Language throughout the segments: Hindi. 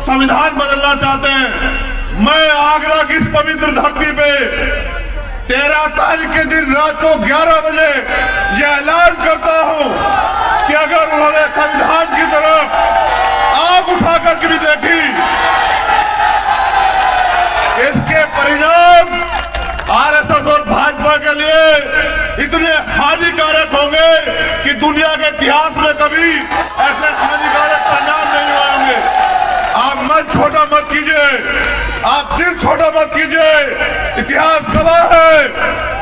संविधान बदलना चाहते हैं। मैं आगरा की इस पवित्र धरती पे 13 तारीख के दिन रात को 11 बजे यह ऐलान करता हूं कि अगर उन्होंने संविधान की तरफ आग उठा करके भी देखी, इसके परिणाम आरएसएस और भाजपा के लिए इतने हानिकारक होंगे कि दुनिया के इतिहास में कभी ऐसे हानिकारक परिणाम नहीं हुए होंगे। आप मन छोटा मत कीजिए, आप दिल छोटा मत कीजिए। इतिहास गवाह है,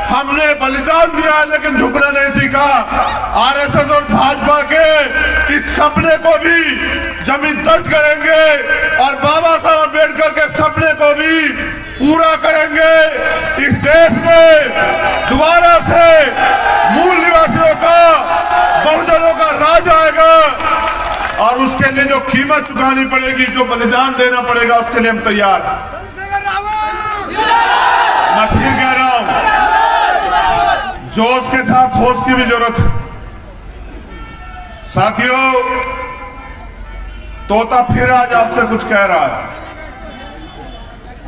हमने बलिदान दिया है लेकिन झुकना नहीं सीखा। आरएसएस और भाजपा के इस सपने को भी जमीन दर्ज करेंगे और बाबा साहब अम्बेडकर के सपने को भी पूरा करेंगे। इस देश में दोबारा से मूल निवासियों का, बहुजनों का राज आएगा और उसके लिए जो कीमत चुकानी पड़ेगी, जो बलिदान देना पड़ेगा, उसके लिए हम तैयार हैं। मैं फिर कह रहा हूं, जोश के साथ होश की भी जरूरत है। साथियों, तोता फिर आज आपसे कुछ कह रहा है।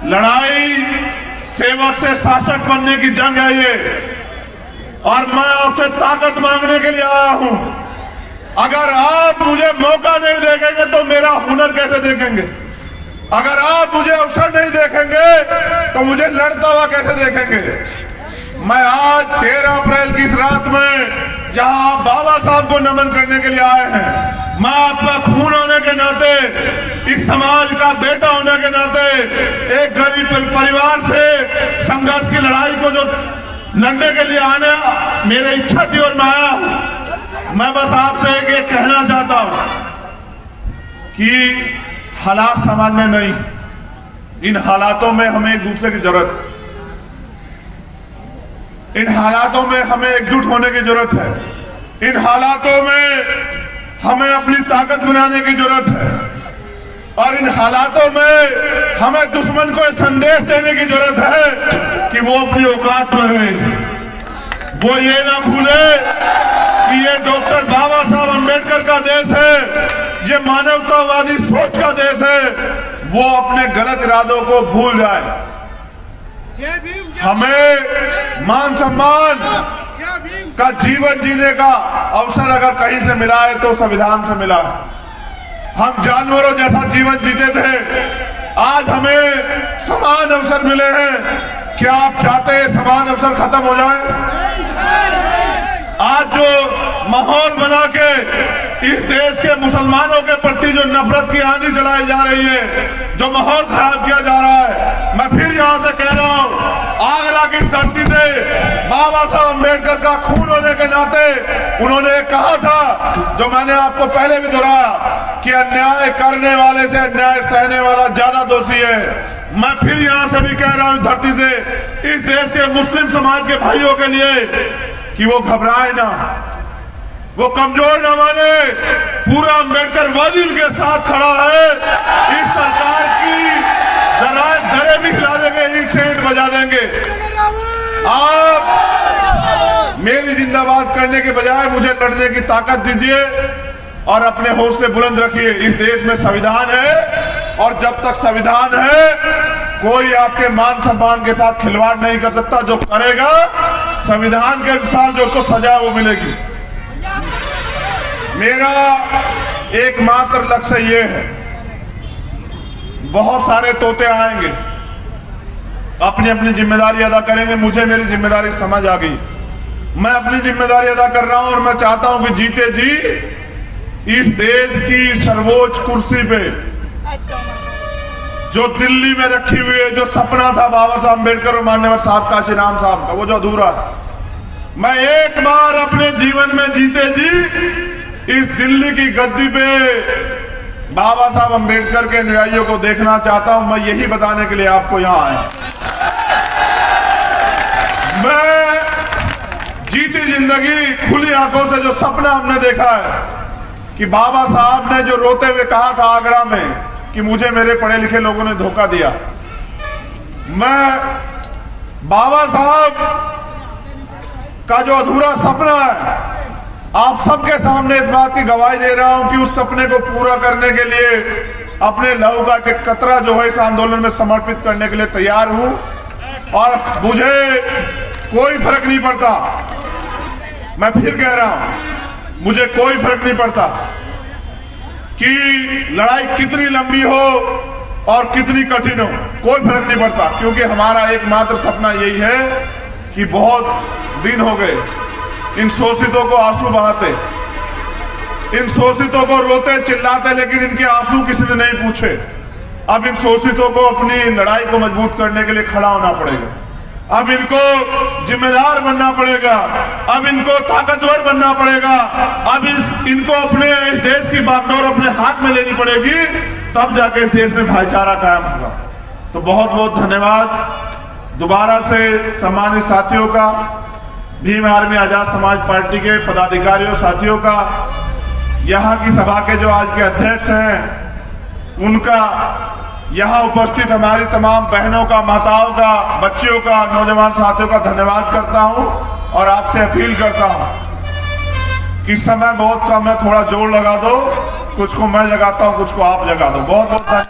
लड़ाई सेवक से शासक बनने की जंग है ये, और मैं आपसे ताकत मांगने के लिए आया हूं। अगर आप मुझे मौका नहीं देखेंगे तो मेरा हुनर कैसे देखेंगे? अगर आप मुझे अवसर नहीं देखेंगे तो मुझे लड़ता हुआ कैसे देखेंगे? मैं आज 13 अप्रैल की इस रात में जहां आप बाबा साहब को नमन करने के लिए आए हैं, मैं आपका खून होने के नाते, इस समाज का बेटा होने के नाते, एक गरीब परिवार से संघर्ष की लड़ाई को जो लड़ने के लिए आने मेरी इच्छा थी और मैं आया हूं। मैं बस आपसे एक कहना चाहता हूं कि हालात सामान्य नहीं, इन हालातों में हमें एक दूसरे की जरूरत है। इन हालातों में हमें एकजुट होने की जरूरत है। इन हालातों में हमें अपनी ताकत बनाने की जरूरत है और इन हालातों में हमें दुश्मन को संदेश देने की जरूरत है कि वो अपनी औकात में रहे। वो ये ना भूले कि ये डॉक्टर बाबा साहब अम्बेडकर का देश है, ये मानवतावादी सोच का देश है। वो अपने गलत इरादों को भूल जाए। हमें मान सम्मान का जीवन जीने का अवसर अगर कहीं से मिला है तो संविधान से मिला है। हम जानवरों जैसा जीवन जीते थे, आज हमें समान अवसर मिले हैं। क्या आप चाहते हैं समान अवसर खत्म हो जाए? आज जो माहौल बना के इस देश के मुसलमानों के प्रति जो नफरत की आंधी चलाई जा रही है, जो माहौल खराब किया जा रहा है, मैं फिर यहां से कह रहा हूं, आगरा की धरती से बाबा साहब अम्बेडकर का खून होने के नाते उन्होंने कहा था, जो मैंने आपको पहले भी दोहराया, कि अन्याय करने वाले से अन्याय सहने वाला ज्यादा दोषी है। मैं फिर यहां से भी कह रहा हूं धरती से इस देश के मुस्लिम समाज के भाइयों के लिए कि वो घबराए ना, वो कमजोर ना माने। पूरा अम्बेडकर वादी उनके साथ खड़ा है। इस सरकार की जरा घरे भी हिला देंगे, ईंट से ईंट बजा देंगे। आप मेरी जिंदाबाद करने के बजाय मुझे लड़ने की ताकत दीजिए और अपने हौसले बुलंद रखिए। इस देश में संविधान है और जब तक संविधान है कोई आपके मान सम्मान के साथ खिलवाड़ नहीं कर सकता। जो करेगा संविधान के अनुसार जो उसको सजा वो मिलेगी। मेरा एकमात्र लक्ष्य ये है, बहुत सारे तोते आएंगे, अपनी अपनी जिम्मेदारी अदा करेंगे। मुझे मेरी जिम्मेदारी समझ आ गई, मैं अपनी जिम्मेदारी अदा कर रहा हूं और मैं चाहता हूं कि जीते जी इस देश की सर्वोच्च कुर्सी पे जो दिल्ली में रखी हुई है, जो सपना था बाबा साहब अम्बेडकर और माननीय साहब काशी राम साहब का, वो जो अधूरा है, मैं एक बार अपने जीवन में जीते जी इस दिल्ली की गद्दी पे बाबा साहब अम्बेडकर के अनुयायियों को देखना चाहता हूं। मैं यही बताने के लिए आपको यहां आया। मैं जीती जिंदगी खुली आंखों से जो सपना हमने देखा है कि बाबा साहब ने जो रोते हुए कहा था आगरा में कि मुझे मेरे पढ़े लिखे लोगों ने धोखा दिया, मैं बाबा साहब का जो अधूरा सपना है आप सबके सामने इस बात की गवाही दे रहा हूं कि उस सपने को पूरा करने के लिए अपने लहू का एक कतरा जो है इस आंदोलन में समर्पित करने के लिए तैयार हूं। और मुझे कोई फर्क नहीं पड़ता, मैं फिर कह रहा हूं, मुझे कोई फर्क नहीं पड़ता कि लड़ाई कितनी लंबी हो और कितनी कठिन हो, कोई फर्क नहीं पड़ता, क्योंकि हमारा एकमात्र सपना यही है कि बहुत दिन हो गए इन शोषितों को आंसू बहाते, इन शोषितों को रोते चिल्लाते, लेकिन इनके आंसू किसी ने नहीं पूछे। अब इन शोषितों को अपनी लड़ाई को मजबूत करने के लिए खड़ा होना पड़ेगा। अब इनको जिम्मेदार बनना पड़ेगा, अब इनको ताकतवर बनना पड़ेगा, अब इनको अपने इस देश की बागडोर अपने हाथ में लेनी पड़ेगी, तब जाके इस देश में भाईचारा कायम होगा। तो बहुत बहुत धन्यवाद दोबारा से सम्मानित साथियों का, भीम आर्मी आजाद समाज पार्टी के पदाधिकारियों साथियों का, यहाँ की सभा के जो आज के अध्यक्ष हैं उनका, यहाँ उपस्थित हमारी तमाम बहनों का, माताओं का, बच्चियों का, नौजवान साथियों का धन्यवाद करता हूँ। और आपसे अपील करता हूँ कि समय बहुत कम है, थोड़ा जोर लगा दो, कुछ को मैं जगाता हूँ, कुछ को आप जगा दो। बहुत बहुत